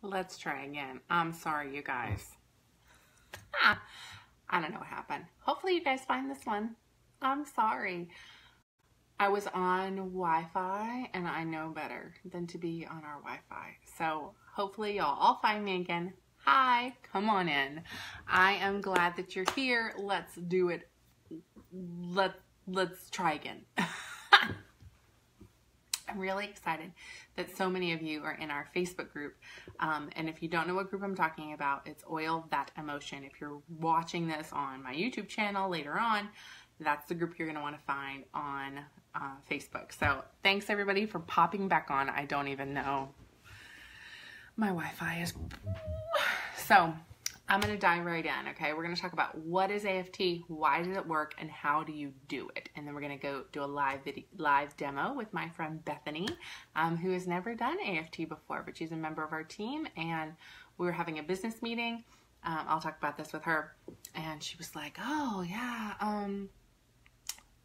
Let's try again. I'm sorry, you guys. I don't know what happened. Hopefully you guys find this one. I'm sorry. I was on Wi-Fi and I know better than to be on our Wi-Fi. So hopefully y'all all find me again. Hi, come on in. I am glad that you're here. Let's do it. Let's try again. I'm really excited that so many of you are in our Facebook group. And if you don't know what group I'm talking about, it's Oil That Emotion. If you're watching this on my YouTube channel later on, that's the group you're going to want to find on Facebook. So thanks everybody for popping back on. I don't even know. My Wi-Fi is... So I'm going to dive right in, okay? We're going to talk about what is AFT, why does it work, and how do you do it? And then we're going to go do a live demo with my friend Bethany, who has never done AFT before, but she's a member of our team, and we were having a business meeting. I'll talk about this with her, and she was like, oh, yeah,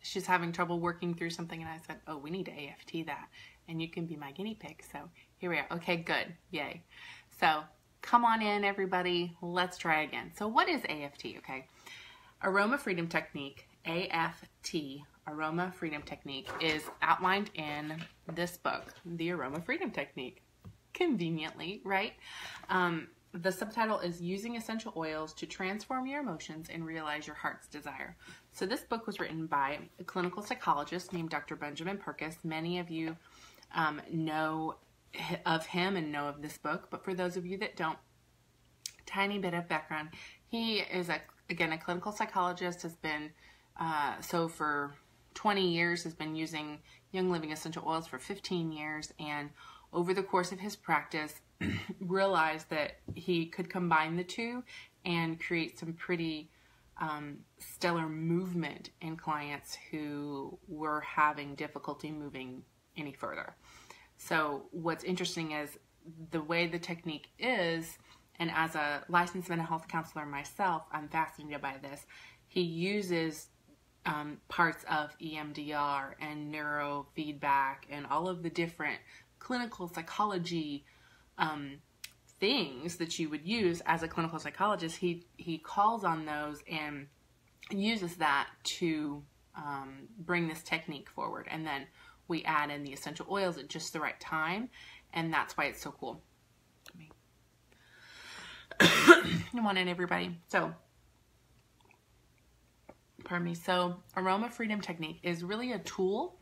she's having trouble working through something, and I said, oh, we need to AFT that, and you can be my guinea pig. So here we are. Okay, good. Yay. So come on in, everybody. Let's try again. So what is AFT, okay? Aroma Freedom Technique, AFT, Aroma Freedom Technique, is outlined in this book, The Aroma Freedom Technique. Conveniently, right? The subtitle is Using Essential Oils to Transform Your Emotions and Realize Your Heart's Desire. So this book was written by a clinical psychologist named Dr. Benjamin Purkis. Many of you know of him and know of this book, but for those of you that don't, tiny bit of background. He is again a clinical psychologist, has been so for 20 years, has been using Young Living essential oils for 15 years, and over the course of his practice realized that he could combine the two and create some pretty stellar movement in clients who were having difficulty moving any further. So what's interesting is the way the technique is, and as a licensed mental health counselor myself, I'm fascinated by this. He uses parts of EMDR and neurofeedback and all of the different clinical psychology things that you would use as a clinical psychologist. He calls on those and uses that to bring this technique forward. And then we add in the essential oils at just the right time, and that's why it's so cool. Come on in, everybody. So, pardon me. So, Aroma Freedom Technique is really a tool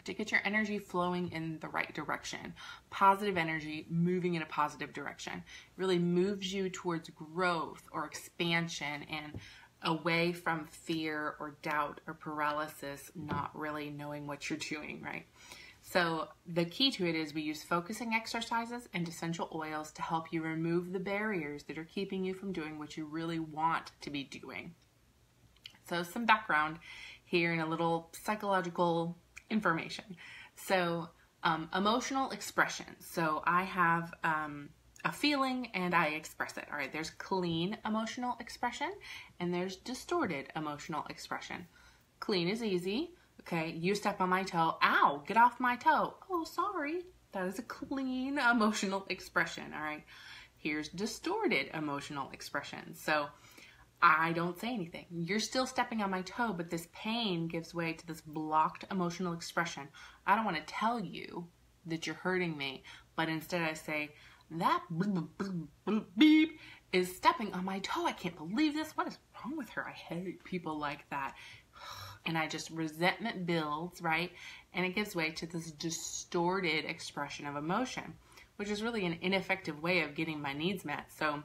to get your energy flowing in the right direction. Positive energy moving in a positive direction. It really moves you towards growth or expansion and away from fear or doubt or paralysis, not really knowing what you're doing, right? So the key to it is we use focusing exercises and essential oils to help you remove the barriers that are keeping you from doing what you really want to be doing. So some background here and a little psychological information. So emotional expression. So I have a feeling and I express it. All right, there's clean emotional expression and there's distorted emotional expression. Clean is easy. Okay, you step on my toe. Ow, get off my toe. Oh, sorry. That is a clean emotional expression. All right, here's distorted emotional expression. So I don't say anything. You're still stepping on my toe, but this pain gives way to this blocked emotional expression. I don't want to tell you that you're hurting me, but instead I say, that beep is stepping on my toe. I can't believe this. What is wrong with her? I hate people like that. And I just, resentment builds, right? And it gives way to this distorted expression of emotion, which is really an ineffective way of getting my needs met. So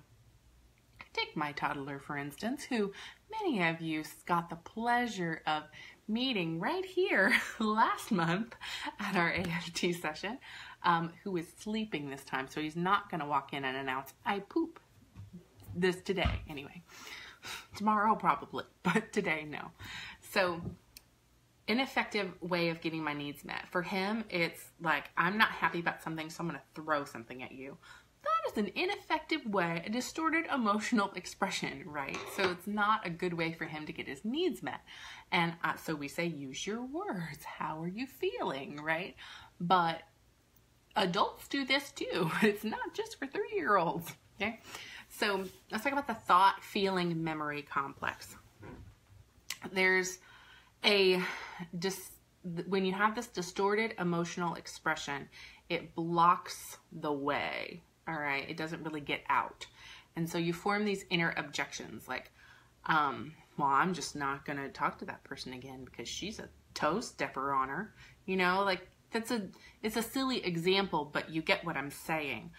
take my toddler, for instance, who many of you got the pleasure of meeting right here last month at our AFT session, who is sleeping this time. So he's not going to walk in and announce, I poop this today. Anyway, tomorrow probably, but today, no. So ineffective way of getting my needs met. For him, it's like, I'm not happy about something, so I'm going to throw something at you. That is an ineffective way, a distorted emotional expression, right? So it's not a good way for him to get his needs met. And so we say, use your words. How are you feeling, right? But adults do this too. It's not just for 3-year-olds. Okay. So let's talk about the thought, feeling, memory complex. There's when you have this distorted emotional expression, it blocks the way. All right. It doesn't really get out. And so you form these inner objections like, well, I'm just not going to talk to that person again because she's a toe stepper on her. You know, like it's a silly example, but you get what I'm saying.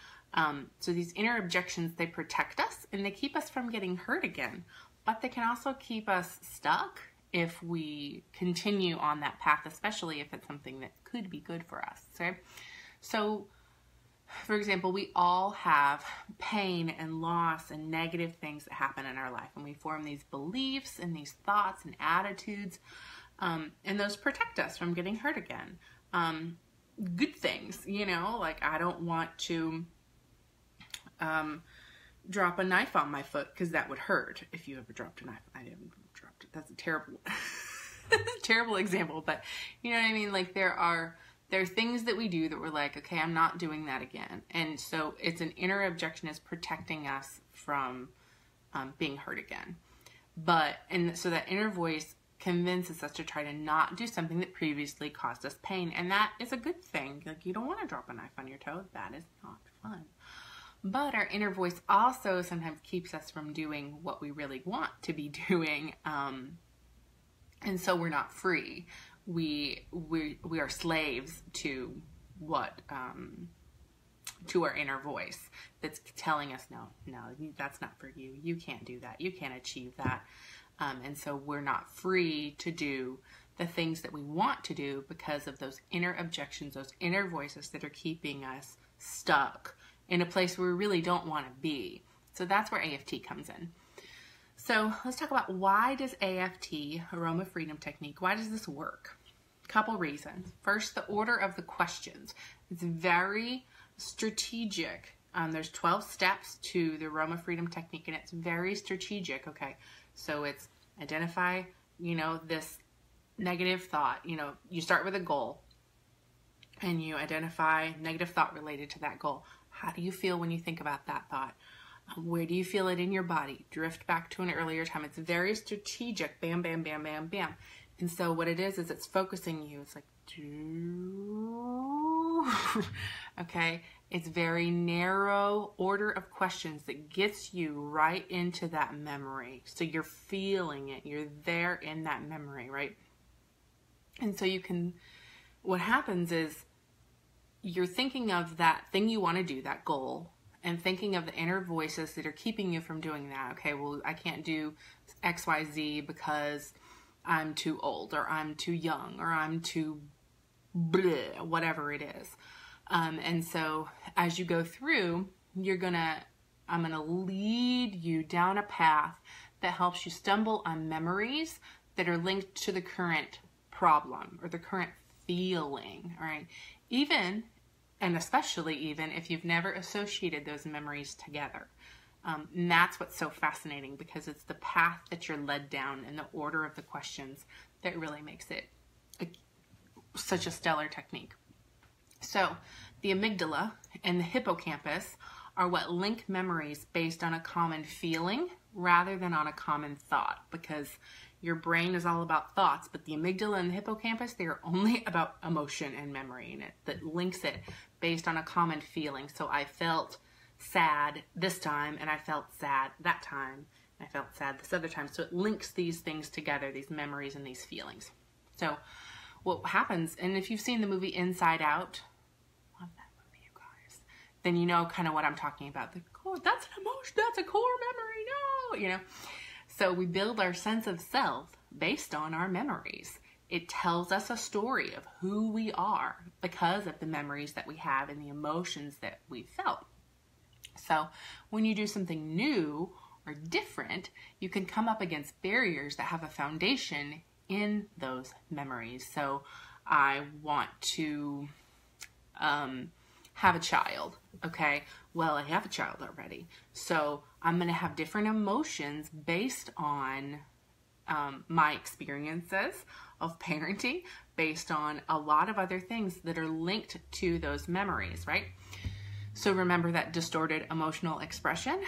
So these inner objections, they protect us and they keep us from getting hurt again, but they can also keep us stuck if we continue on that path, especially if it's something that could be good for us. Okay. So for example, we all have pain and loss and negative things that happen in our life, and we form these beliefs and these thoughts and attitudes, and those protect us from getting hurt again. Good things, you know, like I don't want to drop a knife on my foot because that would hurt. If you ever dropped a knife, I didn't drop it. That's a terrible, terrible example, but you know what I mean? Like there are things that we do that we're like, okay, I'm not doing that again. And so it's an inner objection is protecting us from being hurt again. And so that inner voice convinces us to try to not do something that previously caused us pain. And that is a good thing. Like you don't want to drop a knife on your toe. That is not fun. But our inner voice also sometimes keeps us from doing what we really want to be doing. And so we're not free. We are slaves to what, to our inner voice that's telling us, no, that's not for you. You can't do that. You can't achieve that. And so we're not free to do the things that we want to do because of those inner objections, those inner voices that are keeping us stuck in a place where we really don't want to be. So that's where AFT comes in. So let's talk about why does AFT, Aroma Freedom Technique, why does this work? Couple reasons. First, the order of the questions. It's very strategic. There's 12 steps to the Aroma Freedom Technique, and it's very strategic. Okay, so it's identify, this negative thought. You start with a goal, and you identify negative thought related to that goal. How do you feel when you think about that thought? Where do you feel it in your body? Drift back to an earlier time. It's very strategic. Bam, bam, bam, bam, bam. And so what it is it's focusing you. It's like, okay. It's very narrow order of questions that gets you right into that memory. So you're feeling it. You're there in that memory, right? And so what happens is you're thinking of that thing you want to do, that goal, and thinking of the inner voices that are keeping you from doing that. Okay, well, I can't do X, Y, Z because I'm too old, or I'm too young, or I'm too bleh, whatever it is. And so as you go through, I'm gonna lead you down a path that helps you stumble on memories that are linked to the current problem or the current feeling. All right, and especially even if you've never associated those memories together. And that's what's so fascinating, because it's the path that you're led down and the order of the questions that really makes it such a stellar technique. So the amygdala and the hippocampus are what link memories based on a common feeling rather than on a common thought, because your brain is all about thoughts, but the amygdala and the hippocampus, they are only about emotion and memory, and that links it based on a common feeling. So I felt sad this time, and I felt sad that time, and I felt sad this other time. So it links these things together, these memories and these feelings. So what happens, and if you've seen the movie Inside Out, love that movie, you guys, then you know kind of what I'm talking about. That's an emotion, that's a core memory, no, So we build our sense of self based on our memories. It tells us a story of who we are because of the memories that we have and the emotions that we felt. So when you do something new or different, you can come up against barriers that have a foundation in those memories. So I want to have a child. Okay, well, I have a child already. So I'm going to have different emotions based on my experiences. of parenting based on a lot of other things that are linked to those memories, right? So remember that distorted emotional expression?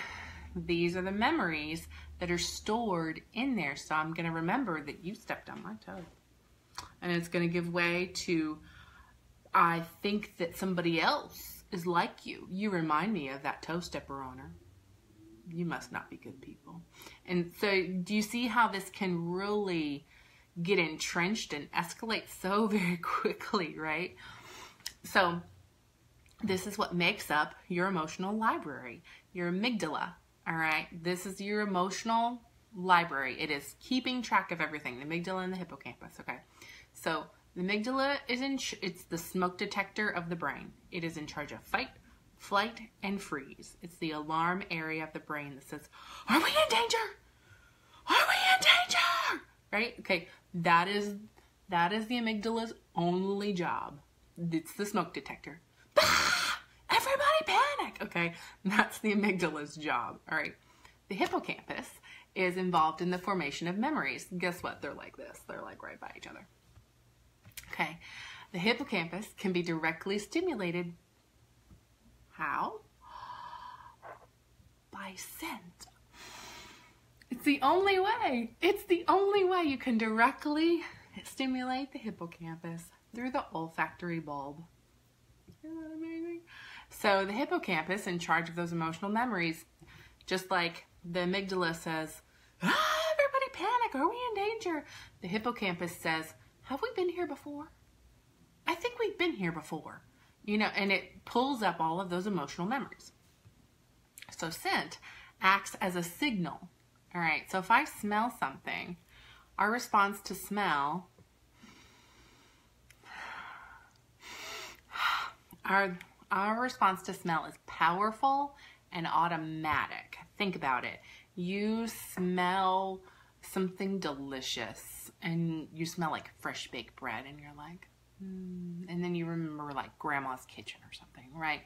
These are the memories that are stored in there. So I'm going to remember that you stepped on my toe. And it's going to give way to, I think that somebody else is like you. You remind me of that toe stepper owner. You must not be good people. And so do you see how this can really get entrenched and escalate so very quickly, right? So this is what makes up your emotional library, your amygdala, all right? This is your emotional library. It is keeping track of everything, the amygdala and the hippocampus, okay? So the amygdala is it's the smoke detector of the brain. It is in charge of fight, flight, and freeze. It's the alarm area of the brain that says, are we in danger? Are we in danger? Right? Okay, that is the amygdala's only job. It's the smoke detector. Ah, everybody panic! Okay, that's the amygdala's job. All right, the hippocampus is involved in the formation of memories. Guess what? They're like this. They're like right by each other. Okay, the hippocampus can be directly stimulated. How? By scent. It's the only way. It's the only way you can directly stimulate the hippocampus through the olfactory bulb. Isn't that amazing? So the hippocampus, in charge of those emotional memories, just like the amygdala says, everybody panic, are we in danger? The hippocampus says, have we been here before? I think we've been here before. You know, and it pulls up all of those emotional memories. So scent acts as a signal. All right, so if I smell something, our response to smell, our response to smell is powerful and automatic. Think about it. You smell something delicious and you smell like fresh baked bread and you're like, and then you remember like grandma's kitchen or something, right?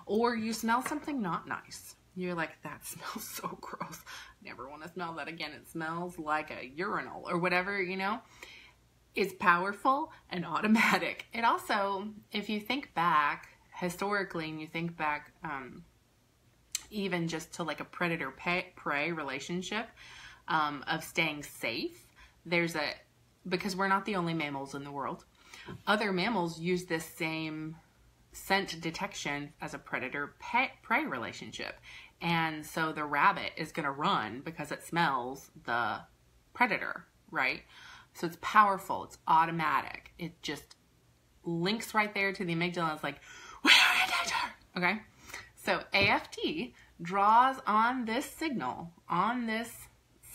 Or you smell something not nice. You're like, that smells so gross. Never want to smell that again. It smells like a urinal or whatever, you know. It's powerful and automatic. It also, if you think back historically and you think back even just to like a predator-prey relationship of staying safe, because we're not the only mammals in the world. Other mammals use this same scent detection as a predator-prey relationship. And so the rabbit is going to run because it smells the predator, right? So it's powerful. It's automatic. It just links right there to the amygdala. It's like, we are in danger, okay? So AFT draws on this signal, on this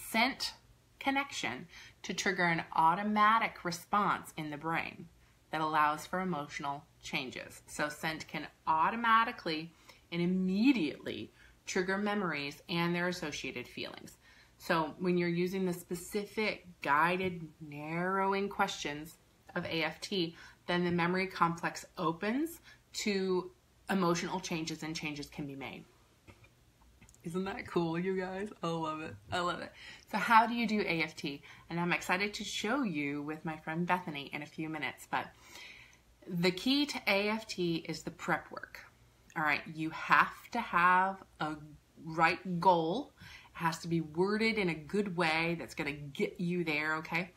scent connection to trigger an automatic response in the brain that allows for emotional changes. So scent can automatically and immediately trigger memories and their associated feelings. So when you're using the specific guided narrowing questions of AFT, then the memory complex opens to emotional changes and changes can be made. Isn't that cool, you guys? I love it. I love it. So how do you do AFT? And I'm excited to show you with my friend Bethany in a few minutes. But the key to AFT is the prep work. All right, you have to have a right goal. It has to be worded in a good way that's going to get you there, okay?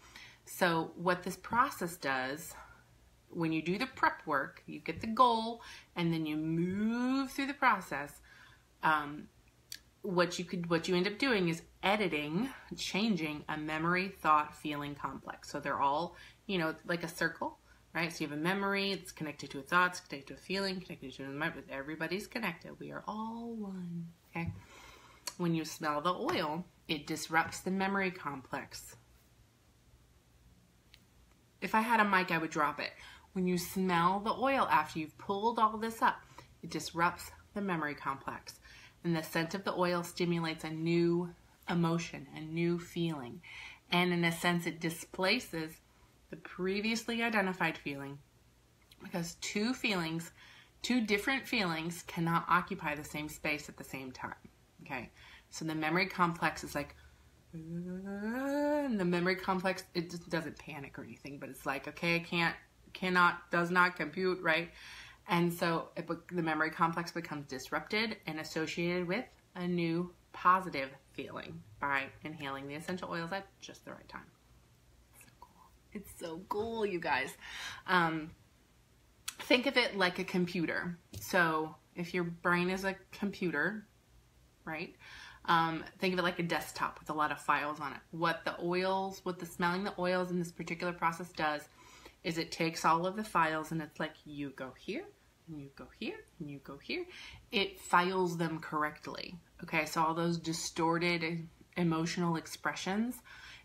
So what this process does, when you do the prep work, you get the goal, and then you move through the process. What you end up doing is editing, changing a memory, thought, feeling complex. So they're all, you know, like a circle, right? So you have a memory, it's connected to a thought, it's connected to a feeling, connected to a memory. Everybody's connected. We are all one, okay? When you smell the oil, it disrupts the memory complex. If I had a mic, I would drop it. When you smell the oil after you've pulled all this up, it disrupts the memory complex. And the scent of the oil stimulates a new emotion, a new feeling. And in a sense, it displaces the previously identified feeling, because two different feelings cannot occupy the same space at the same time. Okay, so the memory complex is like, and the memory complex, it just doesn't panic or anything, but it's like, okay, does not compute, right? And so the memory complex becomes disrupted and associated with a new positive feeling by inhaling the essential oils at just the right time. So cool. It's so cool, you guys. Think of it like a computer. So if your brain is a computer, right? Think of it like a desktop with a lot of files on it. What the smelling the oils in this particular process does is it takes all of the files and it's like, you go here, and you go here, and you go here. It files them correctly. Okay, so all those distorted emotional expressions,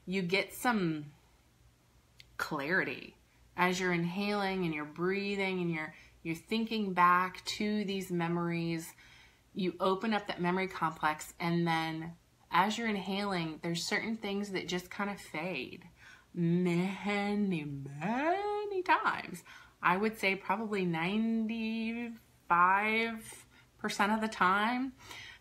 you get some clarity as you're inhaling and you're breathing and you're thinking back to these memories. You open up that memory complex, and then as you're inhaling, there's certain things that just kind of fade. Many times. I would say probably 95% of the time,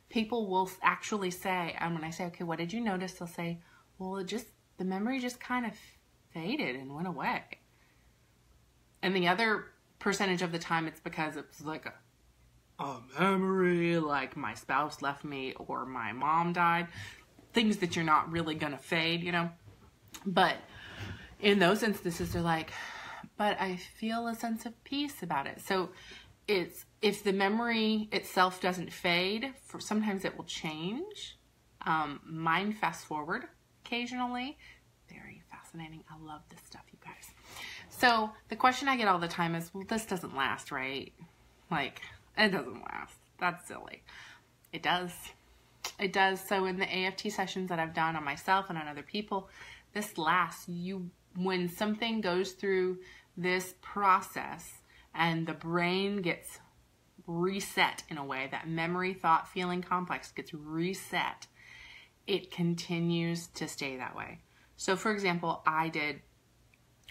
people will actually say, when I say, okay, what did you notice? They'll say, well, the memory just kind of faded and went away. And the other percentage of the time, it's because it's like a memory, like my spouse left me or my mom died. Things that you're not really going to fade, you know. But in those instances, they're like, but I feel a sense of peace about it. So if the memory itself doesn't fade, sometimes it will change. Mine fast forward occasionally. Very fascinating. I love this stuff, you guys. So the question I get all the time is, well, this doesn't last, right? Like, it doesn't last. That's silly. It does. It does. So in the AFT sessions that I've done on myself and on other people, this lasts. When something goes through this process and the brain gets reset in a way, that memory, thought, feeling complex gets reset, it continues to stay that way. So for example, I did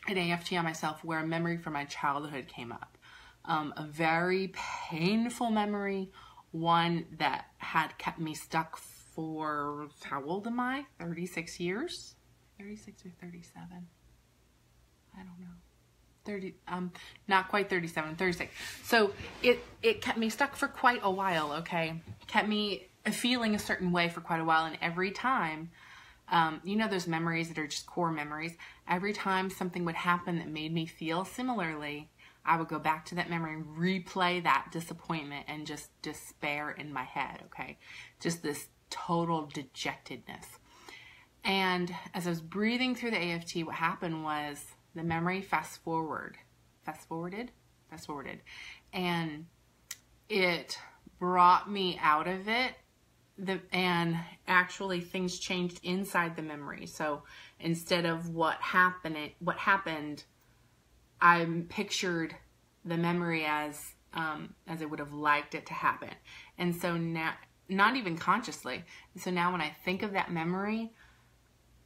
an AFT on myself where a memory from my childhood came up. A very painful memory, one that had kept me stuck for, how old am I? 36 years? 36 or 37? I don't know. 30, not quite 37, 36. So it kept me stuck for quite a while, okay? Kept me feeling a certain way for quite a while, and every time, you know those memories that are just core memories, every time something would happen that made me feel similarly, I would go back to that memory and replay that disappointment and just despair in my head, okay? Just this total dejectedness. And as I was breathing through the AFT, what happened was the memory fast forwarded, and it brought me out of it, and actually things changed inside the memory. So instead of what happened, I pictured the memory as I would have liked it to happen. And so now, not even consciously. And so now when I think of that memory,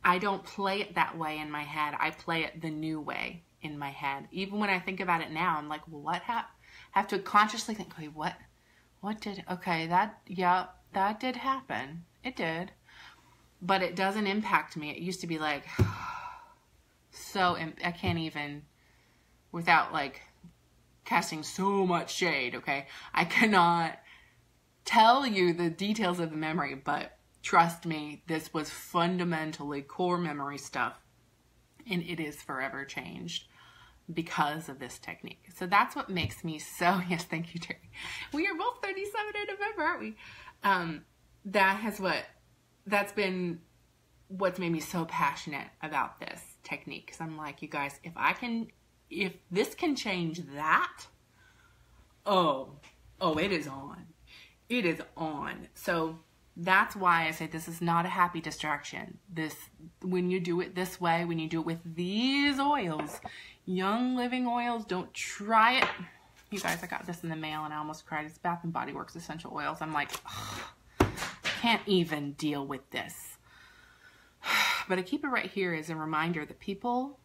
I don't play it that way in my head. I play it the new way in my head. Even when I think about it now, I'm like, well, what happened? I have to consciously think, okay, what did, okay, that did happen. It did. But it doesn't impact me. It used to be like, so, I can't even, without like casting so much shade, okay, I cannot tell you the details of the memory, but trust me, this was fundamentally core memory stuff, and it is forever changed because of this technique. So that's what makes me so, yes, thank you, Terry. We are both 37 in November, aren't we? That's been what's made me so passionate about this technique. Because I'm like, you guys, if this can change that, oh, it is on. It is on. So that's why I say this is not a happy distraction. When you do it this way, when you do it with these oils, Young Living oils, don't try it. You guys, I got this in the mail and I almost cried. It's Bath & Body Works essential oils. I'm like, I can't even deal with this. But I keep it right here as a reminder that people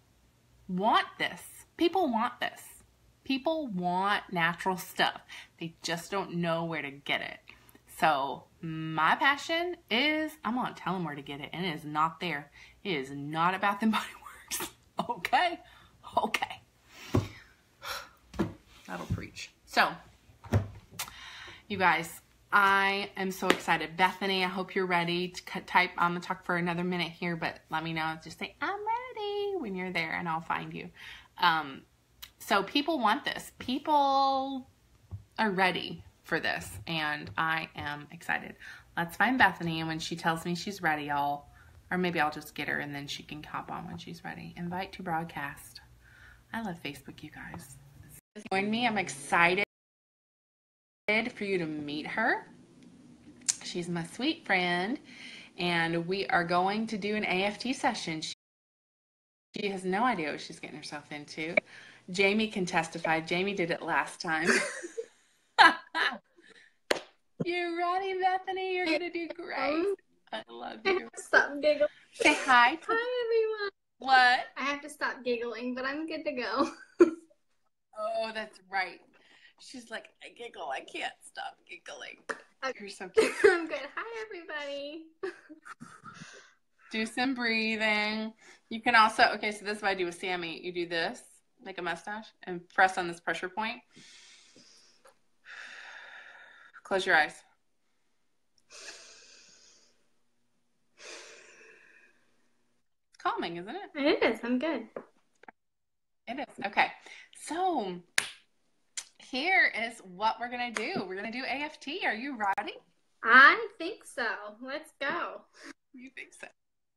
want this. People want this. People want natural stuff. They just don't know where to get it. So my passion is, I'm going to tell them where to get it, and it is not there. It is not a Bath and Body Works. Okay? Okay. That'll preach. So, you guys, I am so excited. Bethany, I hope you're ready to type. I'm going to talk for another minute here, but let me know. Just say, I'm ready when you're there, and I'll find you. So people want this. People are ready for this, and I am excited. Let's find Bethany, and when she tells me she's ready, or maybe I'll just get her, and then she can hop on when she's ready. Invite to broadcast. I love Facebook, you guys. Join me. I'm excited for you to meet her. She's my sweet friend, and we are going to do an AFT session. She has no idea what she's getting herself into. Jamie can testify. Jamie did it last time. You ready, Bethany? You're going to do great. I love you. I have to stop giggling. Say hi. Hi, everyone. What? I have to stop giggling, but I'm good to go. Oh, that's right. She's like, I giggle. I can't stop giggling. You're so cute. I'm good. Hi, everybody. Do some breathing. You can also, okay, so this is what I do with Sammy. You do this, make a mustache, and press on this pressure point. Close your eyes. It's calming, isn't it? It is. I'm good. It is. Okay. So here is what we're going to do. We're going to do AFT. Are you ready? I think so. Let's go. You think so?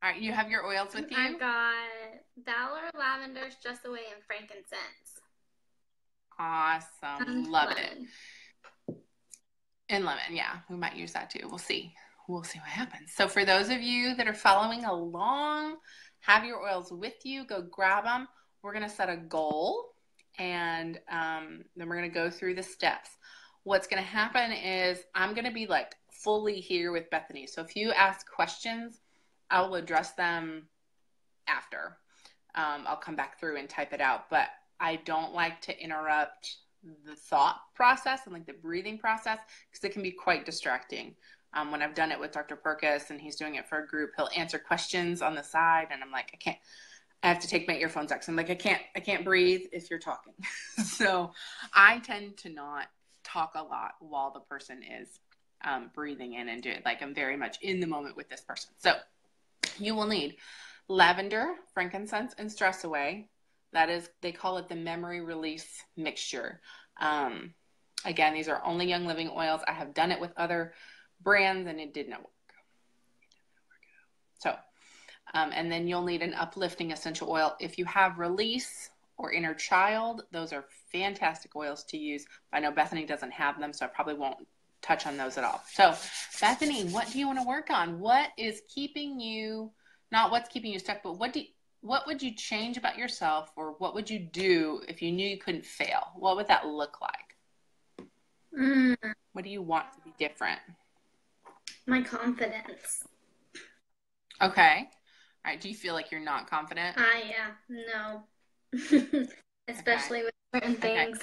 All right. You have your oils with you? I've got Valor, Lavender, Stress Away, and Frankincense. Awesome. And Love lemon. it. And lemon. Yeah. We might use that too. We'll see. We'll see what happens. So for those of you that are following along, have your oils with you. Go grab them. We're going to set a goal, and then we're going to go through the steps. What's going to happen is I'm going to be like fully here with Bethany. So if you ask questions, I will address them after. I'll come back through and type it out, but I don't like to interrupt the thought process and like the breathing process because it can be quite distracting. When I've done it with Dr. Perkis and he's doing it for a group, he'll answer questions on the side, and I'm like, I have to take my earphones out. So I'm like, I can't breathe if you're talking. So I tend to not talk a lot while the person is breathing in and do it. Like I'm very much in the moment with this person. So you will need lavender, frankincense, and stress away. That is, they call it the memory release mixture. Again, these are only Young Living oils. I have done it with other brands and it did not work. So, and then you'll need an uplifting essential oil. If you have release or inner child, those are fantastic oils to use. I know Bethany doesn't have them, so I probably won't touch on those at all. So Bethany, what do you want to work on? What is keeping you, not what's keeping you stuck, but what would you change about yourself, or what would you do if you knew you couldn't fail? What would that look like? What do you want to be different? My confidence. Okay. All right. Do you feel like you're not confident? Yeah. No. Especially with certain things.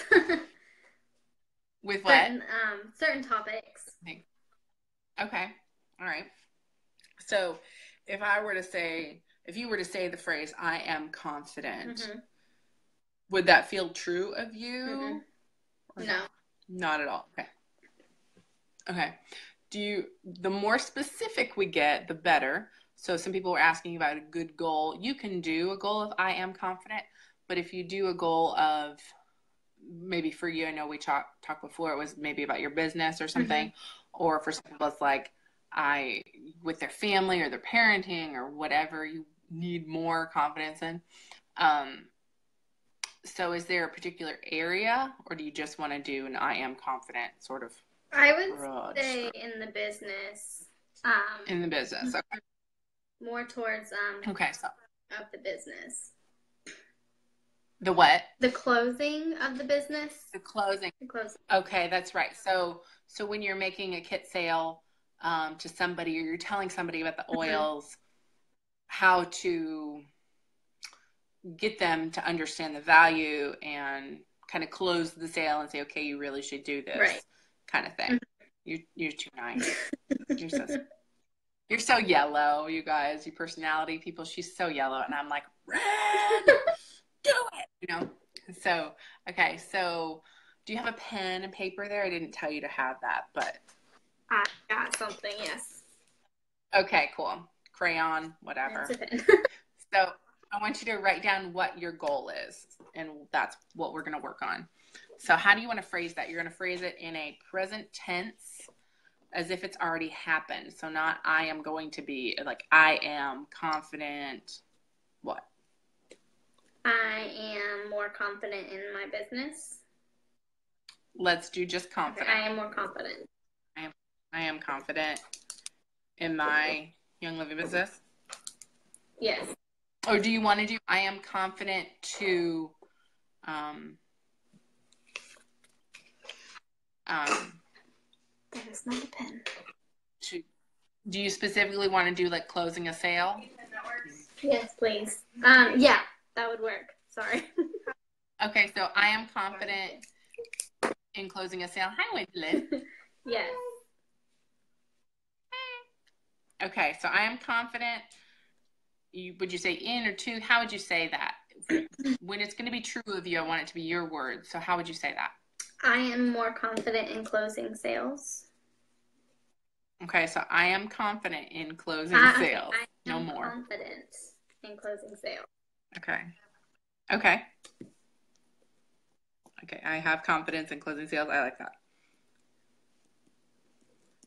With what? Certain topics. Okay. All right. So if you were to say the phrase, I am confident, would that feel true of you? No. Not at all. Okay. Okay. The more specific we get, the better. So some people were asking about a good goal. You can do a goal of I am confident, but if you do a goal of maybe for you, I know we talked before, it was maybe about your business or something, or for some people it's like with their family or their parenting or whatever you need more confidence in. So is there a particular area, or do you just want to do an I am confident sort of? I would say in the business. In the business, okay. More towards okay, so of the business. The what? The closing of the business. The closing. The closing. Okay, that's right. So when you're making a kit sale to somebody, or you're telling somebody about the oils, how to get them to understand the value and kind of close the sale and say, okay, you really should do this, kind of thing. You're too nice. You're so yellow, you guys. Your personality, people. She's so yellow, and I'm like, red. Do it. You know. So okay. So do you have a pen and paper there? I didn't tell you to have that, but I got something. Yes. okay, cool. Crayon, whatever. It's a pen. So I want you to write down what your goal is, and that's what we're going to work on. So how do you want to phrase that? You're going to phrase it in a present tense as if it's already happened. So not I am going to be, like I am confident. What? I am more confident in my business. Let's do just confident. Okay, I am more confident. I am confident in my Young Living business. Yes. Or do you want to do I am confident to That is not a pen. Do you specifically want to do like closing a sale? Yes, please. Yeah, that would work. Sorry. Okay, so I am confident in closing a sale. Hi, Winslet. Yes. Okay, so I am confident. Would you say in or to? How would you say that? When it's going to be true of you, I want it to be your words. So how would you say that? I am more confident in closing sales. Okay, so I am confident in closing sales. No more. Confident in closing sales. Okay. Okay. Okay, I have confidence in closing sales. I like that.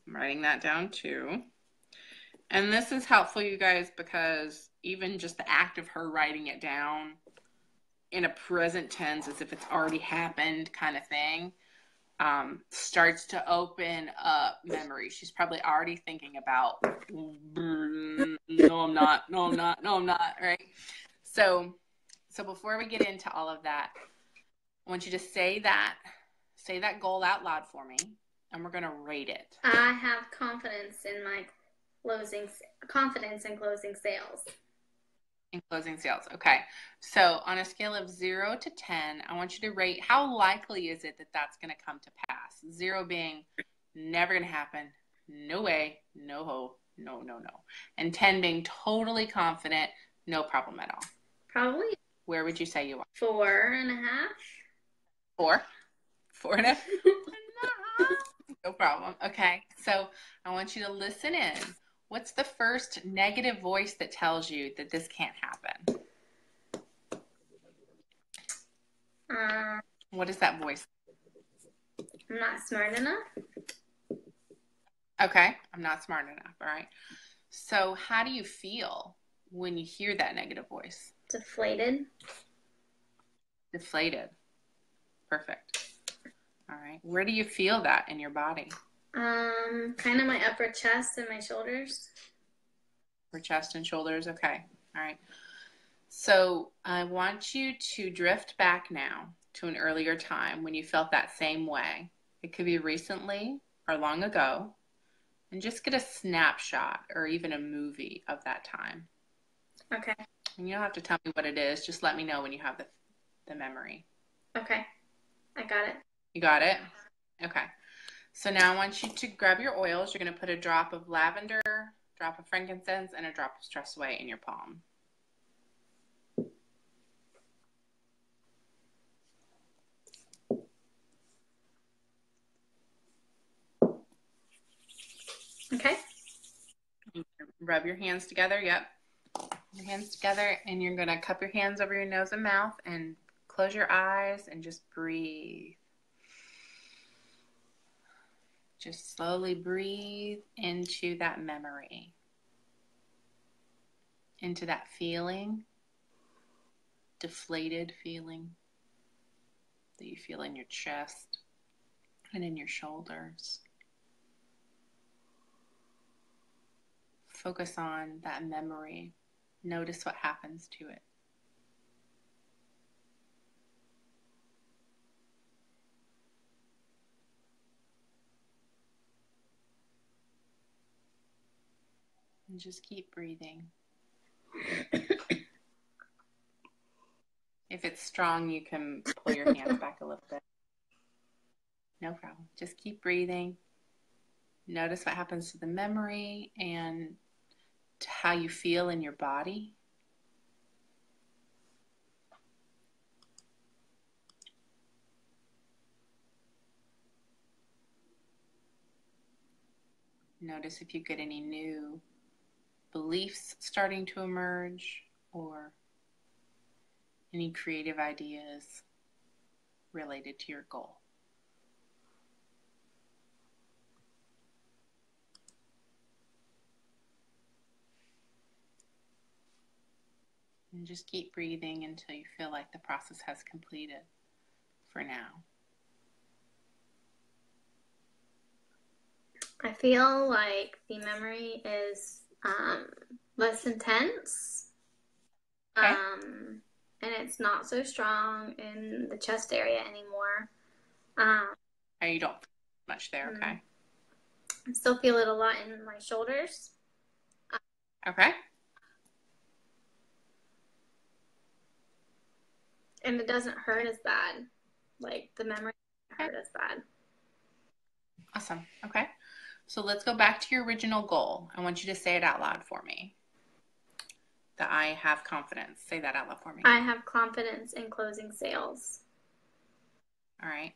I'm writing that down too. And this is helpful, you guys, because even just the act of her writing it down in a present tense as if it's already happened kind of thing starts to open up memory. She's probably already thinking about, no, I'm not, right? So before we get into all of that, I want you to say that goal out loud for me, and we're going to rate it. I have confidence in closing sales. In closing sales. Okay. So on a scale of 0 to 10, I want you to rate how likely is it that that's going to come to pass? 0 being never going to happen. No way. No ho. No. And 10 being totally confident. No problem at all. Probably. Where would you say you are? 4.5. 4? 4.5? No problem. Okay. So I want you to listen in. What's the first negative voice that tells you that this can't happen? What is that voice? I'm not smart enough. Okay, I'm not smart enough. All right. So how do you feel when you hear that negative voice? Deflated. Deflated. Perfect. All right. Where do you feel that in your body? Kind of my upper chest and my shoulders. Upper chest and shoulders. Okay. All right. So I want you to drift back now to an earlier time when you felt that same way. It could be recently or long ago, and just get a snapshot or even a movie of that time. Okay. And you don't have to tell me what it is. Just let me know when you have the memory. Okay. I got it. You got it? Okay. So now I want you to grab your oils. You're going to put a drop of lavender, drop of frankincense, and a drop of stress away in your palm. Okay. Rub your hands together. Yep. Your hands together, and you're going to cup your hands over your nose and mouth and close your eyes and just breathe. Just slowly breathe into that memory, into that feeling, deflated feeling that you feel in your chest and in your shoulders. Focus on that memory. Notice what happens to it. And just keep breathing. If it's strong, you can pull your hands back a little bit. No problem. Just keep breathing. Notice what happens to the memory and to how you feel in your body. Notice if you get any new beliefs starting to emerge or any creative ideas related to your goal. And just keep breathing until you feel like the process has completed for now. I feel like the memory is less intense. Okay. And it's not so strong in the chest area anymore. You don't feel much there, okay? I still feel it a lot in my shoulders. Okay. And it doesn't hurt as bad. Like the memory doesn't hurt as bad. Awesome. Okay. So let's go back to your original goal. I want you to say it out loud for me. That I have confidence. Say that out loud for me. I have confidence in closing sales. All right.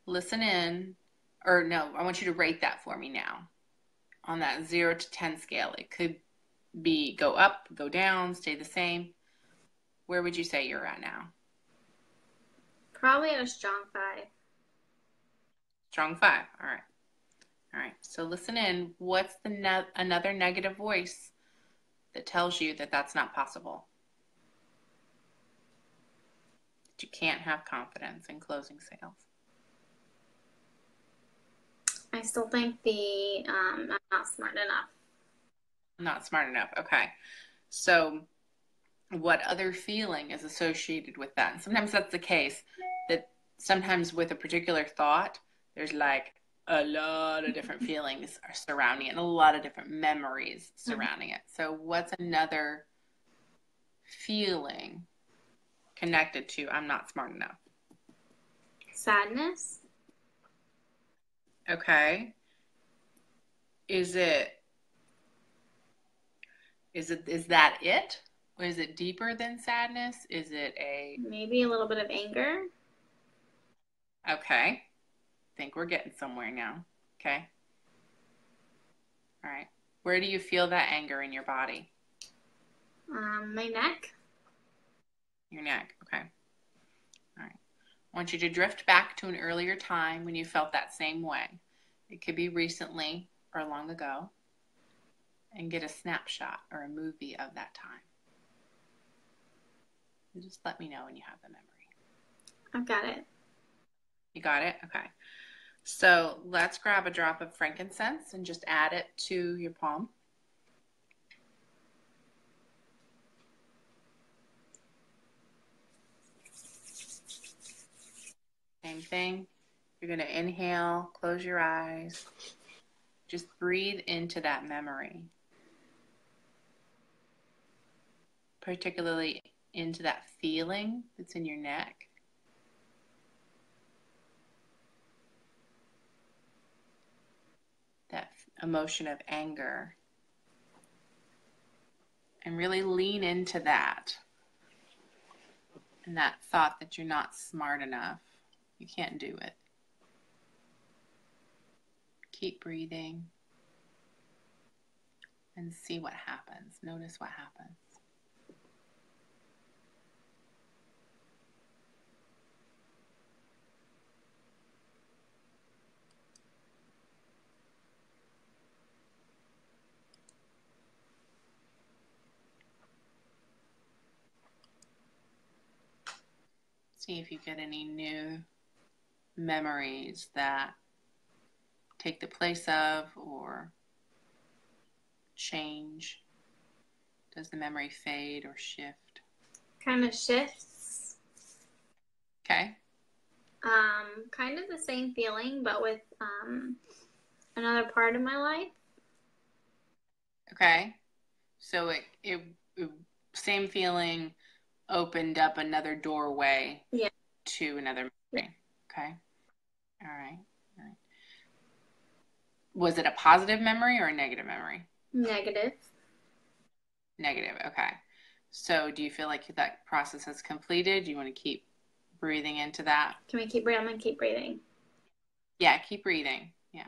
Listen in. Or no, I want you to rate that for me now. On that 0 to 10 scale. It could be go up, go down, stay the same. Where would you say you're at now? Probably at a strong 5. Strong 5. All right. All right. So listen in. What's the another negative voice that tells you that that's not possible? That you can't have confidence in closing sales? I still think I'm not smart enough. Not smart enough. Okay. So what other feeling is associated with that? And sometimes that's the case, that sometimes with a particular thought, there's like a lot of different feelings are surrounding it and a lot of different memories surrounding it. So what's another feeling connected to I'm not smart enough? Sadness. Okay. Is that it? Or is it deeper than sadness? Is it maybe a little bit of anger? Okay. I think we're getting somewhere now. Okay. All right. Where do you feel that anger in your body? My neck. Your neck. Okay. All right. I want you to drift back to an earlier time when you felt that same way. It could be recently or long ago, and get a snapshot or a movie of that time. And just let me know when you have the memory. I've got it. You got it? Okay. So let's grab a drop of frankincense and just add it to your palm. Same thing. You're going to inhale, close your eyes. Just breathe into that memory. Particularly into that feeling that's in your neck. That emotion of anger. And really lean into that. And that thought that you're not smart enough. You can't do it. Keep breathing. And see what happens. Notice what happens. See if you get any new memories that take the place of or change. Does the memory fade or shift? Kind of shifts. Okay. Kind of the same feeling, but with another part of my life. Okay. So it same feeling opened up another doorway to another memory. Okay. All right. Was it a positive memory or a negative memory? Negative. Negative. Okay. So do you feel like that process has completed? Do you want to keep breathing into that? Can we keep breathing? I'm going to keep breathing. Yeah, keep breathing. Yeah.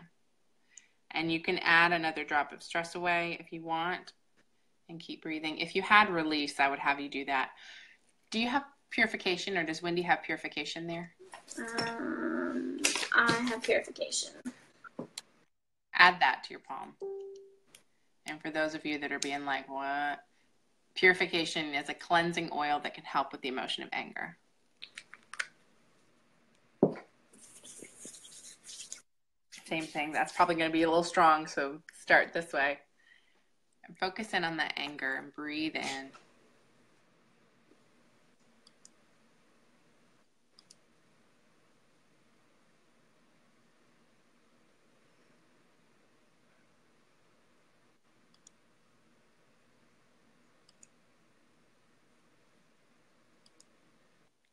And you can add another drop of stress away if you want and keep breathing. If you had release, I would have you do that. Do you have purification, or does Wendy have purification there? I have purification. Add that to your palm. And for those of you that are being like, what? Purification is a cleansing oil that can help with the emotion of anger. Same thing. That's probably going to be a little strong, so start this way. And focus in on that anger and breathe in.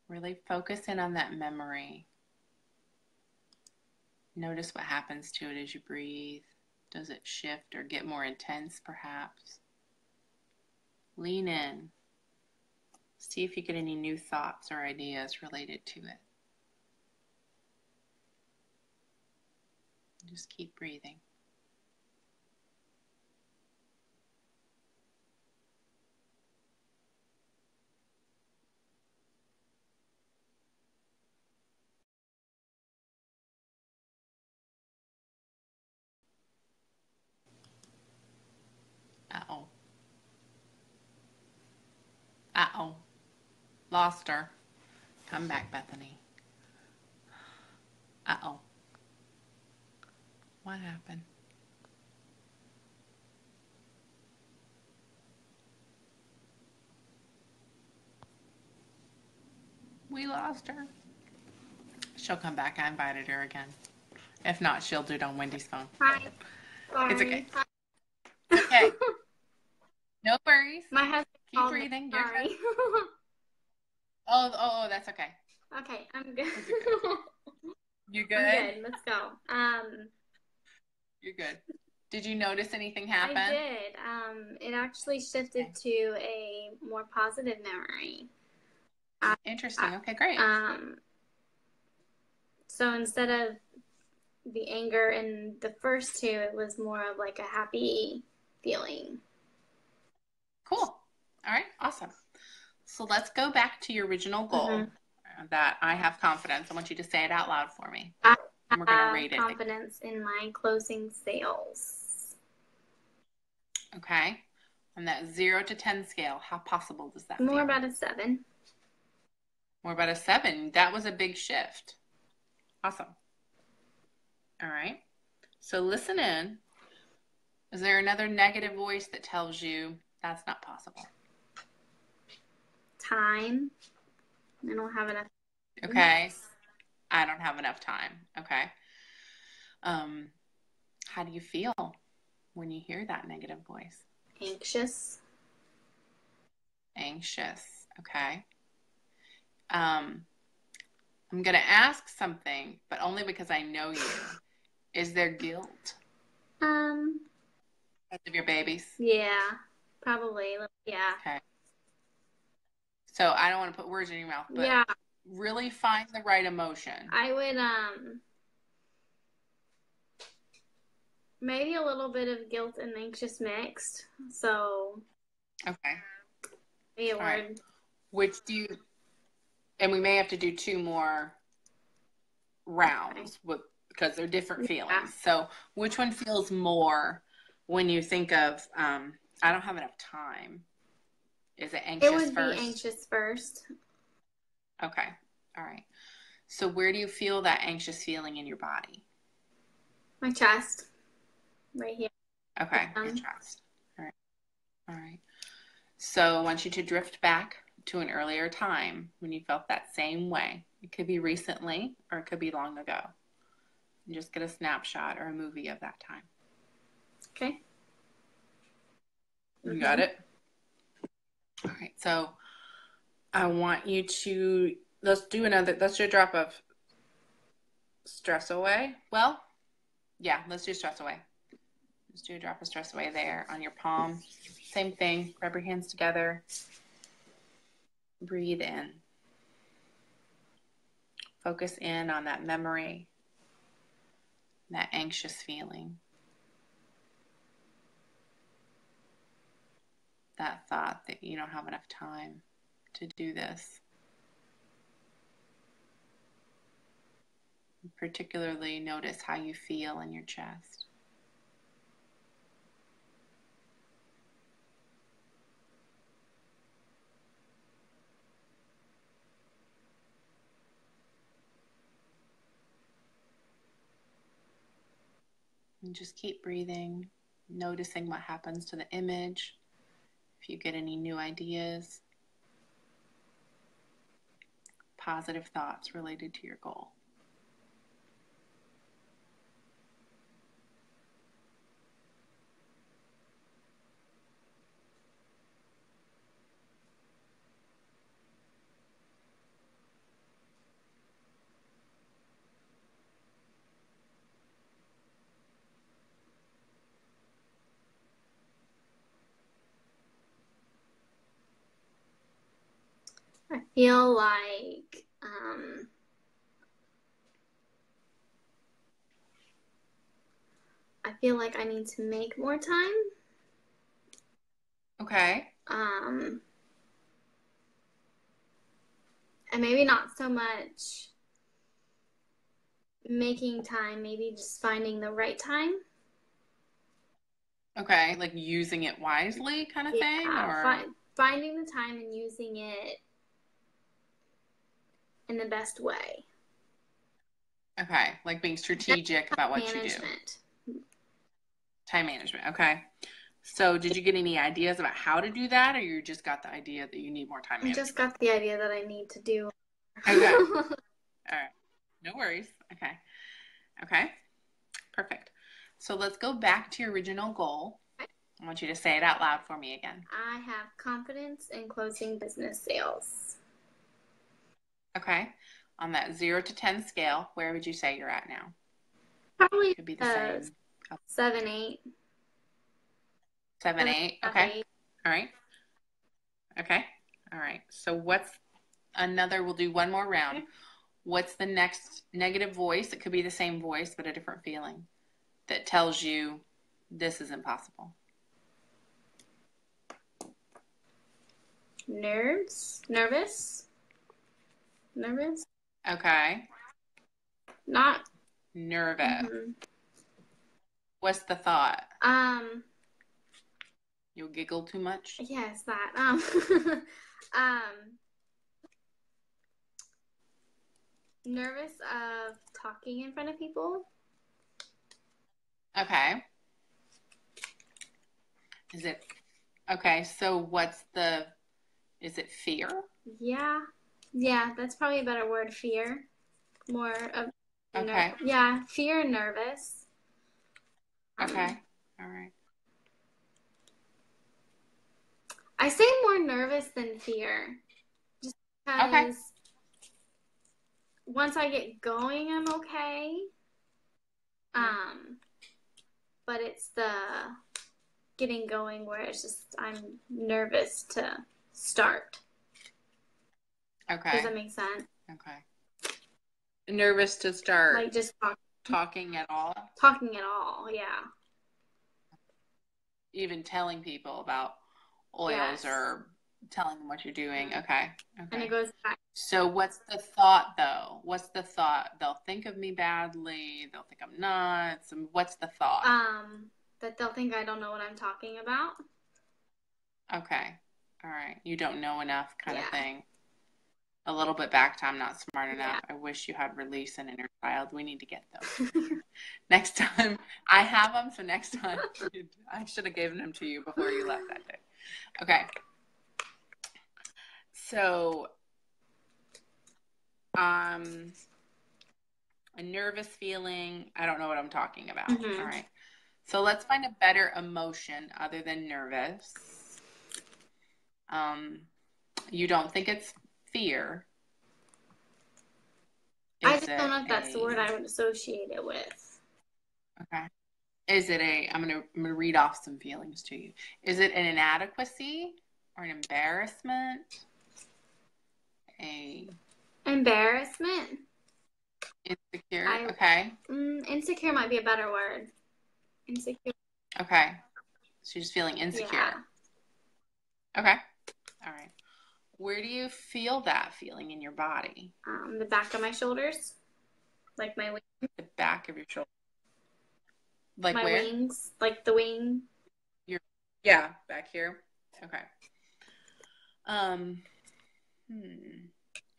Really focus in on that memory. Notice what happens to it as you breathe. Does it shift or get more intense, perhaps? Lean in. See if you get any new thoughts or ideas related to it. Just keep breathing. Uh-oh. Uh-oh. Lost her. Come back, Bethany. Uh-oh. What happened? We lost her. She'll come back. I invited her again. If not, she'll do it on Wendy's phone. Hi. Sorry. It's okay. It's okay. No worries. My husband Keep breathing. You're sorry. good. Oh, that's okay. Okay, I'm good. You good? I'm good. Let's go. You're good. Did you notice anything happen? I did. It actually shifted to a more positive memory. Interesting. Okay, great. So instead of the anger in the first two, it was more of like a happy feeling. Cool. All right, awesome. So let's go back to your original goal, that I have confidence. I want you to say it out loud for me. I And we're going to rate it. Confidence in my closing sales. Okay. On that 0 to 10 scale, how possible does that More feel? about a 7. More about a 7. That was a big shift. Awesome. All right. So listen in. Is there another negative voice that tells you that's not possible? Time. I don't have enough. Okay. I don't have enough time. Okay. How do you feel when you hear that negative voice? Anxious. Anxious. Okay. I'm going to ask something, but only because I know you. Is there guilt? Because of your babies? Yeah, probably. Yeah. Okay. So I don't want to put words in your mouth, but yeah, really find the right emotion. I would maybe a little bit of guilt and anxious mixed. So Okay. maybe a All word. right. Which do you, and we may have to do 2 more rounds because they're different feelings. Yeah. So which one feels more when you think of, I don't have enough time? Is it anxious first? It would be anxious first. Okay. All right. So where do you feel that anxious feeling in your body? My chest. Right here. Okay. Your chest. All right. All right. So I want you to drift back to an earlier time when you felt that same way. It could be recently or it could be long ago. And just get a snapshot or a movie of that time. Okay. You got it? All right. So I want you to, let's do a drop of stress away. Well, Yeah, let's do stress away. Just do a drop of stress away there on your palm. Same thing. Grab your hands together. Breathe in. Focus in on that memory, that anxious feeling, that thought that you don't have enough time to do this. Particularly notice how you feel in your chest. And just keep breathing, noticing what happens to the image, if you get any new ideas, positive thoughts related to your goal. I feel like I need to make more time. Okay. And maybe not so much making time, maybe just finding the right time. Okay, like using it wisely kind of thing? Or finding the time and using it in the best way. Okay, like being strategic about what you do. Time management, okay. So did you get any ideas about how to do that, or you just got the idea that you need more time management? I just got the idea that I need to do. Okay. All right. No worries. Okay. Okay. Perfect. So let's go back to your original goal. I want you to say it out loud for me again. I have confidence in closing business sales. Okay. On that 0 to 10 scale, where would you say you're at now? Probably could be the same. 7, 8. 7, 8. Okay. 8. All right. Okay. All right. So what's another? We'll do one more round. Okay. What's the next negative voice? It could be the same voice, but a different feeling that tells you this is impossible. Nervous. Okay. Not nervous. Mm-hmm. What's the thought? You'll giggle too much? Yes, that. Nervous of talking in front of people. Okay. Is it okay? So is it fear? Yeah, that's probably a better word. Fear, more of. Okay. Yeah, fear and nervous. Okay. All right. I say more nervous than fear, just because once I get going, I'm okay. But it's the getting going where it's just I'm nervous to start. Okay. Does that make sense? Okay. Nervous to start. Like just talking at all? Talking at all, yeah. Even telling people about oils or telling them what you're doing. Okay. And it goes back. So what's the thought though? What's the thought? They'll think of me badly. They'll think I'm nuts. And what's the thought? That they'll think I don't know what I'm talking about. Okay. All right. You don't know enough kind of thing. A little bit back to I'm not smart enough. I wish you had release an inner child. We need to get those. Next time. I have them, so next time. I should have given them to you before you left that day. Okay. So, a nervous feeling. I don't know what I'm talking about. Mm-hmm. All right. So let's find a better emotion other than nervous. You don't think it's fear. I just don't know if that's the word I would associate it with. Okay. I'm gonna read off some feelings to you. Is it an inadequacy or an embarrassment? A Embarrassment. insecure? Okay. Insecure might be a better word. Insecure. Okay. So you're just feeling Yeah. insecure. Okay. All right. Where do you feel that feeling in your body? The back of my shoulders, like my wings. The back of your shoulder. Like My where? wings, like the wing. Yeah, back here. Okay. Um,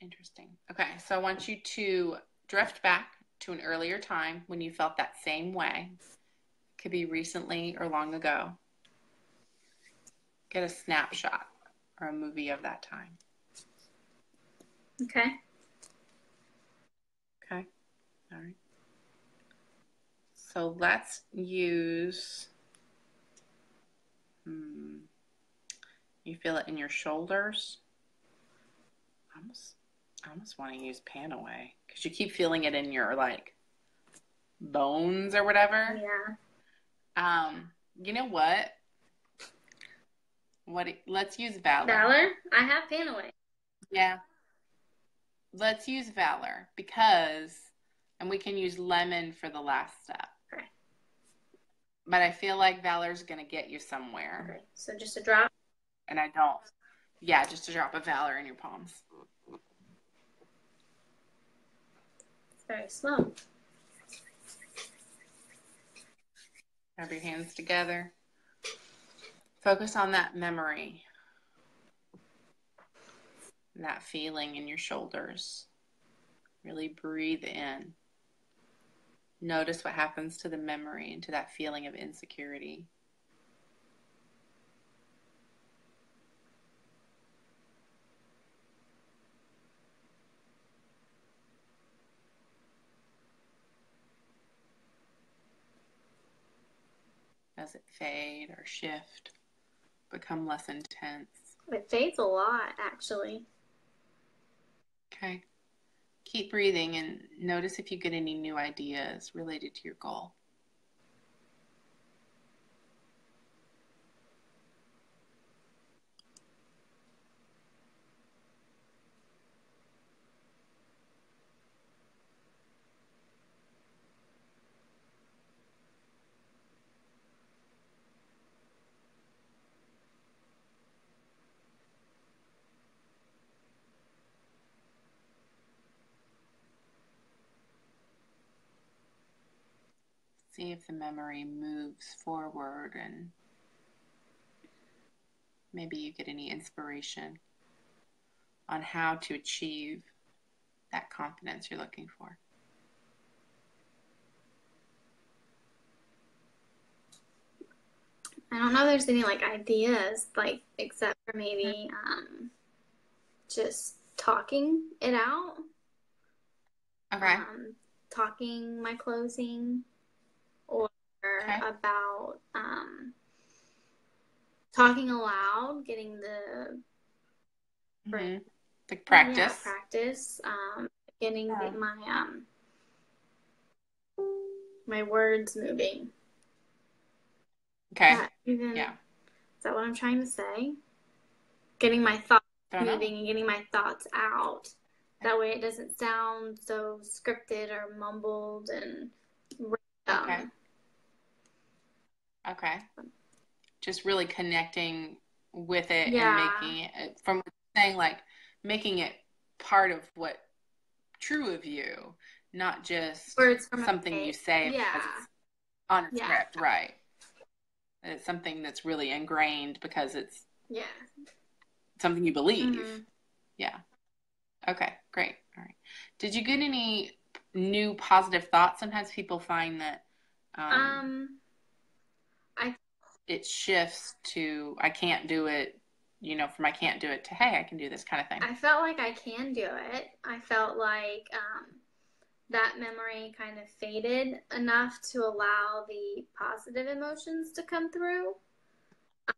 Interesting. Okay, so I want you to drift back to an earlier time when you felt that same way. Could be recently or long ago. Get a snapshot or a movie of that time. Okay. Okay. All right. So let's use, you feel it in your shoulders. I almost want to use Panaway because you keep feeling it in your like bones or whatever. Yeah. You know what? Let's use Valor. Valor? I have Panaway. Yeah. Let's use Valor because, and we can use Lemon for the last step. Okay. But I feel like Valor's going to get you somewhere. Okay. So just a drop? And I don't. Yeah, just a drop of Valor in your palms. It's very slow. Have your hands together. Focus on that memory. That feeling in your shoulders. Really breathe in. Notice what happens to the memory and to that feeling of insecurity. Does it fade or shift? Become less intense? It fades a lot, actually. Okay. Keep breathing and notice if you get any new ideas related to your goal. See if the memory moves forward and maybe you get any inspiration on how to achieve that confidence you're looking for. I don't know if there's any like ideas, like except for maybe just talking it out. Okay. Talking my closing, or about talking aloud, getting the practice. Yeah, practice. Getting my words moving. Okay. Is that what I'm trying to say? Getting my thoughts moving and getting my thoughts out. That way it doesn't sound so scripted or mumbled and Okay. Just really connecting with it and making it, from saying like, making it part of what true of you, not just something you say because it's on a script, right? It's something that's really ingrained because it's something you believe. Mm-hmm. Yeah. Okay, great. All right. Did you get any new positive thoughts? Sometimes people find that it shifts to I can't do it, from I can't do it to hey, I can do this kind of thing. I felt like I can do it. I felt like that memory kind of faded enough to allow the positive emotions to come through.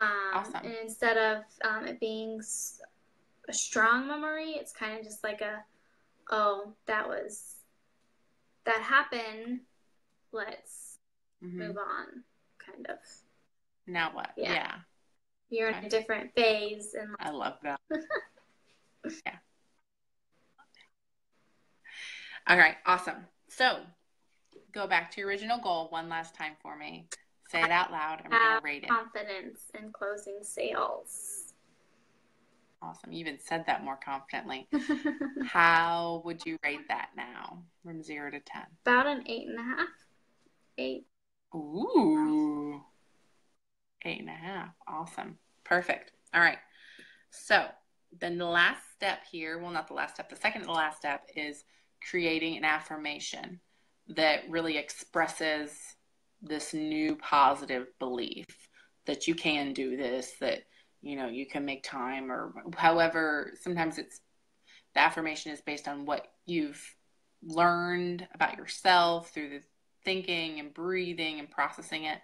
Awesome. And instead of it being a strong memory, it's kind of just like that happened. Let's move on, kind of. Now what? Yeah. Yeah. You're in a different phase. And I love that. Yeah. All right. Awesome. So go back to your original goal one last time for me. Say it out loud and we're going to rate it. Confidence in closing sales. Awesome. You even said that more confidently. How would you rate that now from 0 to 10? About an 8.5. 8. Ooh. 8.5. Awesome. Perfect. All right. So then the last step here, well, not the last step, the second to the last step is creating an affirmation that really expresses this new positive belief that you can do this, that, you know, you can make time, or however. Sometimes the affirmation is based on what you've learned about yourself through the thinking and breathing and processing it.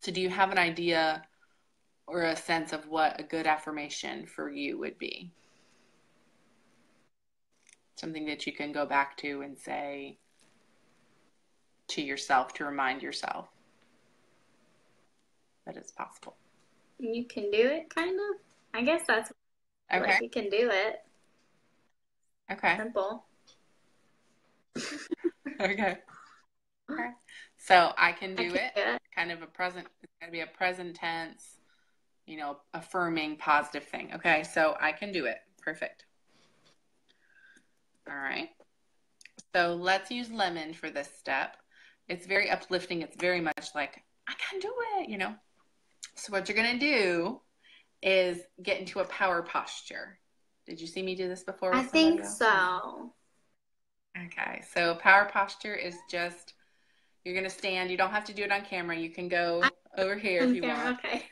So do you have an idea or a sense of what a good affirmation for you would be? Something that you can go back to and say to yourself to remind yourself that it's possible. You can do it, kind of. I guess that's okay. Like, you can do it. Okay. Simple. Okay. Okay. So I can do it. Do it. Kind of a present. It's going to be a present tense, you know, affirming positive thing. Okay. So I can do it. Perfect. All right. So let's use lemon for this step. It's very uplifting. It's very much like, I can do it, you know. So what you're going to do is get into a power posture. Did you see me do this before? I think so. Okay. So power posture is just, you're going to stand. You don't have to do it on camera. You can go over here if you want. Okay.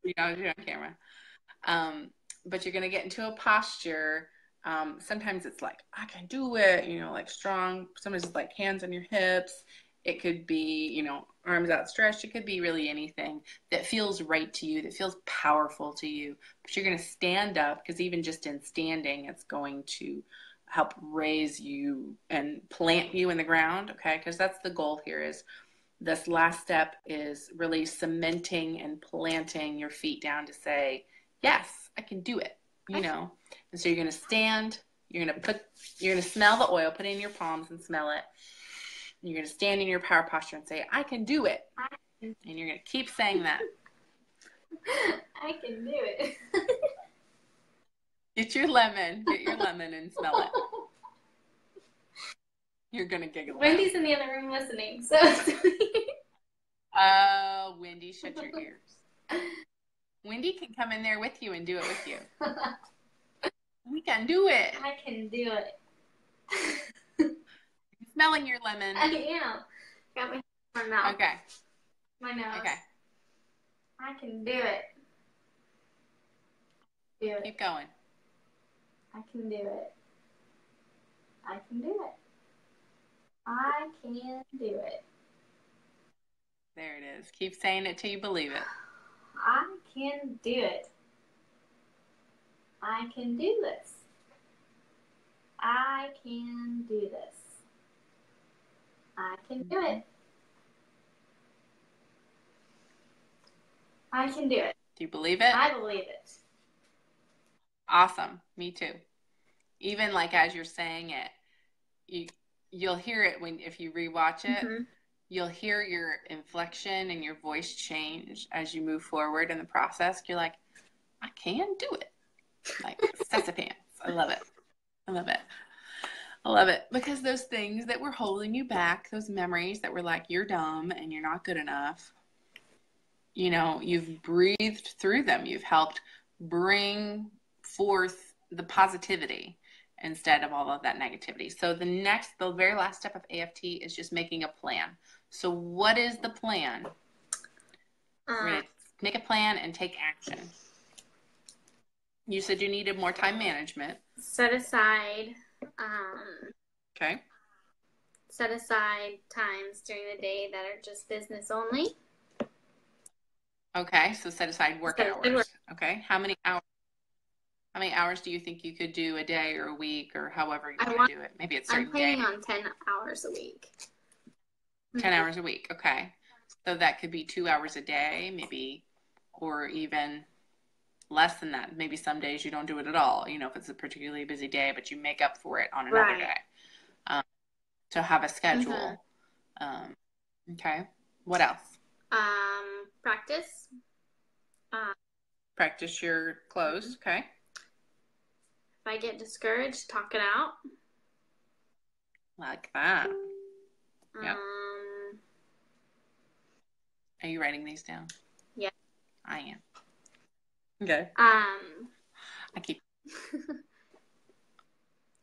You don't have to do it on camera. But you're going to get into a posture. Sometimes it's like, I can do it, you know, like strong. Sometimes it's like hands on your hips. It could be, you know, arms outstretched. It could be really anything that feels right to you, that feels powerful to you. But you're going to stand up, because even just in standing, it's going to help raise you and plant you in the ground, okay? Because that's the goal here. Is this last step is really cementing and planting your feet down to say, yes, I can do it, you know? And so you're going to stand, you're going to smell the oil, put it in your palms and smell it. And you're going to stand in your power posture and say, I can do it. And you're going to keep saying that. I can do it. Get your lemon and smell it. You're going to giggle. Wendy's in the other room listening, so. Oh, Wendy, shut your ears. Wendy can come in there with you and do it with you. We can do it. I can do it. Smelling your lemon. I am. Got my mouth. Okay. My nose. Okay. I can do it. Do it. Keep going. I can do it. I can do it. I can do it. There it is. Keep saying it till you believe it. I can do it. I can do this. I can do this. I can do it. I can do it. Do you believe it? I believe it. Awesome. Me too. Even like as you're saying it, you'll hear it if you rewatch it. Mm-hmm. You'll hear your inflection and your voice change as you move forward in the process. You're like, I can do it. Like sassy pants. I love it. I love it. I love it. Because those things that were holding you back, those memories that were like, you're dumb and you're not good enough, you know, you've breathed through them. You've helped bring forth the positivity instead of all of that negativity. So the very last step of AFT is just making a plan. So what is the plan? We're going to make a plan and take action. You said you needed more time management. Set aside. Okay. Set aside times during the day that are just business only. Okay, so set aside work hours. Okay, how many hours? How many hours do you think you could do a day or a week or however you want to do it? Maybe it's certain I'm planning on 10 hours a week. 10 hours a week. Okay. So that could be 2 hours a day, maybe, or even less than that. Maybe some days you don't do it at all, if it's a particularly busy day, but you make up for it on another Right. day. To have a schedule. Okay. What else? Practice. Practice your close. Okay. If I get discouraged, talk it out. Like that. Yep. Are you writing these down? Yeah. I am. Okay. I keep.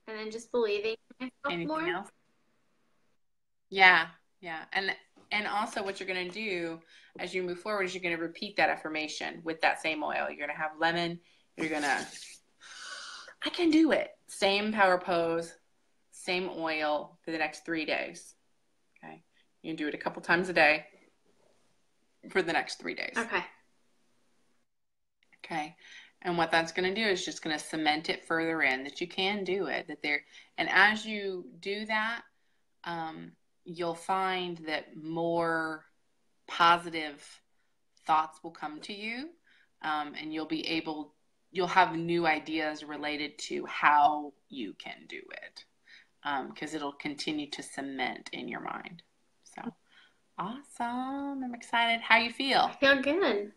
And then just believing in myself Anything more. else? Yeah. And also what you're going to do as you move forward is you're going to repeat that affirmation with that same oil. You're going to have lemon. You're going to, I can do it. Same power pose, same oil for the next 3 days. Okay. You can do it a couple times a day for the next 3 days. Okay. And what that's going to do is just going to cement it further in that you can do it, and as you do that, you'll find that more positive thoughts will come to you, and you'll have new ideas related to how you can do it, because it'll continue to cement in your mind. So awesome. I'm excited. How you feel? I feel good.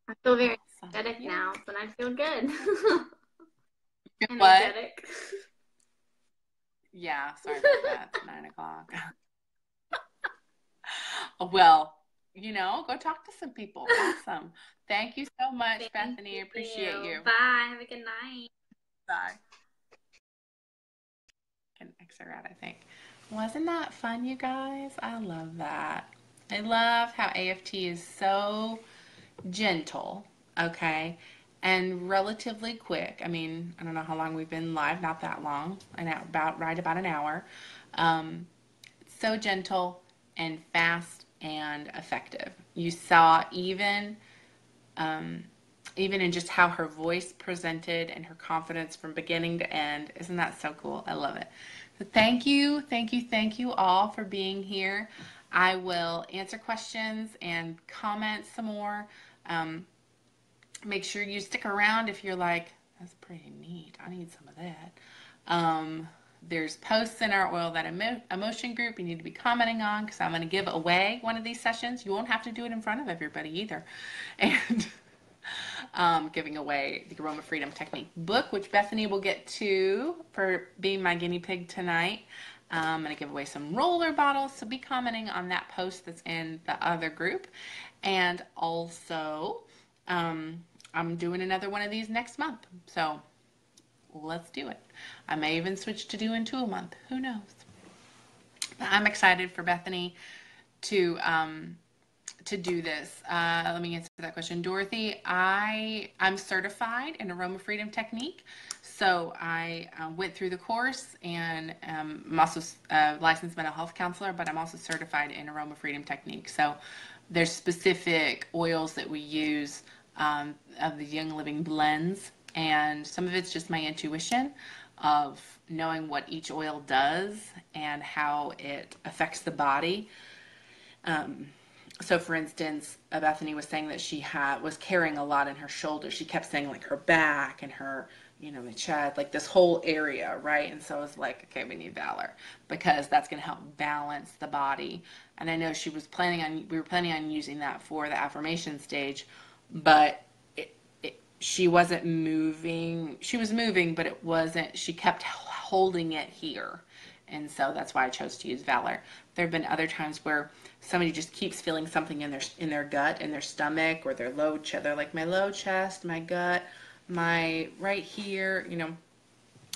I feel very energetic now, but I feel good. Energetic. Yeah, sorry about that. It's 9 o'clock. Well, go talk to some people. Awesome. Thank you so much, Bethany. I appreciate you. Bye. Have a good night. Bye. Can exit out, I think. Wasn't that fun, you guys? I love that. I love how AFT is so gentle, okay, and relatively quick. I mean, I don't know how long we've been live, not that long, about an hour. So gentle and fast and effective. You saw even in just how her voice presented and her confidence from beginning to end. Isn't that so cool? I love it. So thank you all for being here. I will answer questions and comment some more. Make sure you stick around if you're like, that's pretty neat. I need some of that. There's posts in our Oil That Emotion group you need to be commenting on, because I'm going to give away one of these sessions. You won't have to do it in front of everybody either. And giving away the Aroma Freedom Technique book, which Bethany will get to for being my guinea pig tonight. I'm going to give away some roller bottles, so be commenting on that post that's in the other group. And also, I'm doing another one of these next month, so let's do it. I may even switch to doing 2 a month. Who knows? But I'm excited for Bethany to do this. Let me answer that question. Dorothy, I'm certified in Aroma Freedom Technique. So I went through the course, and I'm also a licensed mental health counselor, but I'm also certified in Aroma Freedom Technique. So there's specific oils that we use of the Young Living blends, and some of it's just my intuition of knowing what each oil does and how it affects the body. So for instance, Bethany was saying that she was carrying a lot in her shoulders. She kept saying like her back and her, the chest, like this whole area, right? And so I was like, okay, we need Valor, because that's going to help balance the body. And I know we were planning on using that for the affirmation stage, but she wasn't moving. She was moving, but it wasn't, she kept holding it here. And so that's why I chose to use Valor. There have been other times where somebody just keeps feeling something in their gut, in their stomach, or their low chest. They're like, my low chest, my gut, my right here,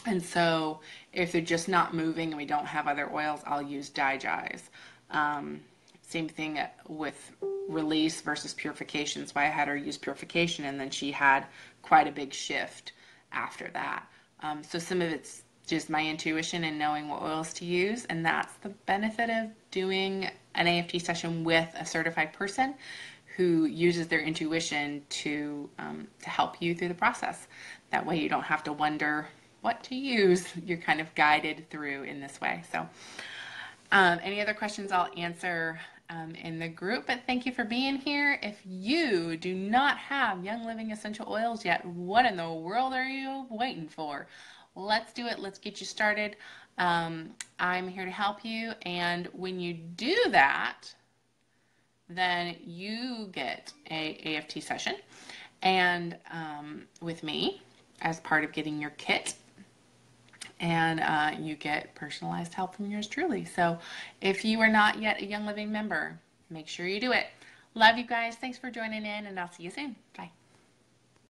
And so if they're just not moving and we don't have other oils, I'll use Digise. Same thing with release versus purification. That's why I had her use purification, and then she had quite a big shift after that. So some of it's just my intuition and knowing what oils to use, and that's the benefit of doing an AFT session with a certified person who uses their intuition to help you through the process. That way you don't have to wonder what to use. You're kind of guided through in this way. So Any other questions I'll answer in the group, but thank you for being here. If you do not have Young Living Essential Oils yet, what in the world are you waiting for? Let's do it. Let's get you started. I'm here to help you, and when you do that, then you get a AFT session and with me as part of getting your kit, and you get personalized help from yours truly. So if you are not yet a Young Living member, make sure you do it. Love you guys. Thanks for joining in, and I'll see you soon. Bye.